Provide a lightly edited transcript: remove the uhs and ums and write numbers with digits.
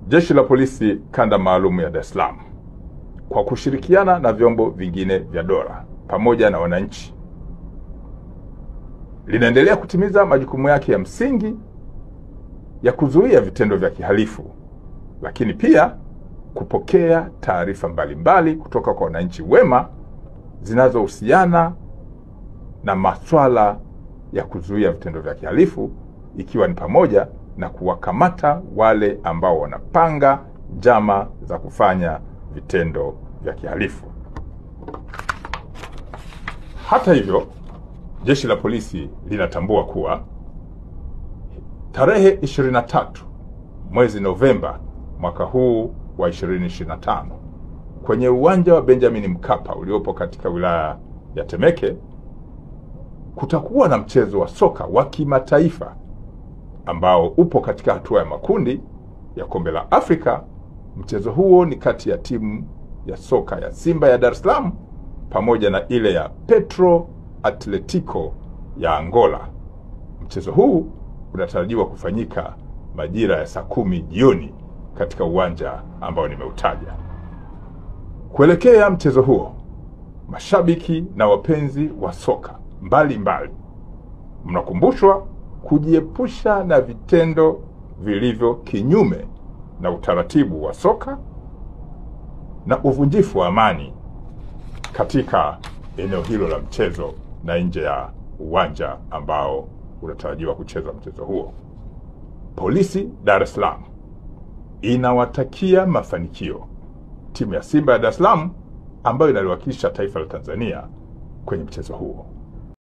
Jeshi la Polisi Kanda Maalum ya Dar es Salaam kwa kushirikiana na vyombo vingine vya dola pamoja na wananchi linaendelea kutimiza majukumu yake ya msingi ya kuzuia vitendo vya kihalifu, lakini pia kupokea taarifa mbalimbali kutoka kwa wananchi wema zinazohusiana na masuala ya kuzuia vitendo vya kihalifu, ikiwa ni pamoja na kuwakamata wale ambao wanapanga njama za kufanya vitendo vya kihalifu. Hata hivyo, Jeshi la Polisi linatambua kuwa tarehe 23 mwezi Novemba mwaka huu wa 2025 kwenye uwanja wa Benjamin Mkapa uliopo katika wilaya ya Temeke kutakuwa na mchezo wa soka wa kimataifa ambao upo katika hatua ya makundi ya Kombe la Afrika. Mchezo huo ni kati ya timu ya soka ya Simba ya Dar es Salaam pamoja na ile ya Petro Atletico ya Angola. Mchezo huu unatarajiwa kufanyika majira ya saa 10 jioni katika uwanja ambao nimeutaja. Kuelekea mchezo huo, mashabiki na wapenzi wa soka mbalimbali mnakumbushwa kujiepusha na vitendo vilivyo kinyume na utaratibu wa soka na uvunjifu wa amani katika eneo hilo la mchezo na nje ya uwanja ambao unatarajiwa kuchezwa mchezo huo. Polisi Dar es Salaam inawatakia mafanikio timu ya Simba ya Dar es Salaam ambayo inaliwakilisha taifa la Tanzania kwenye mchezo huo.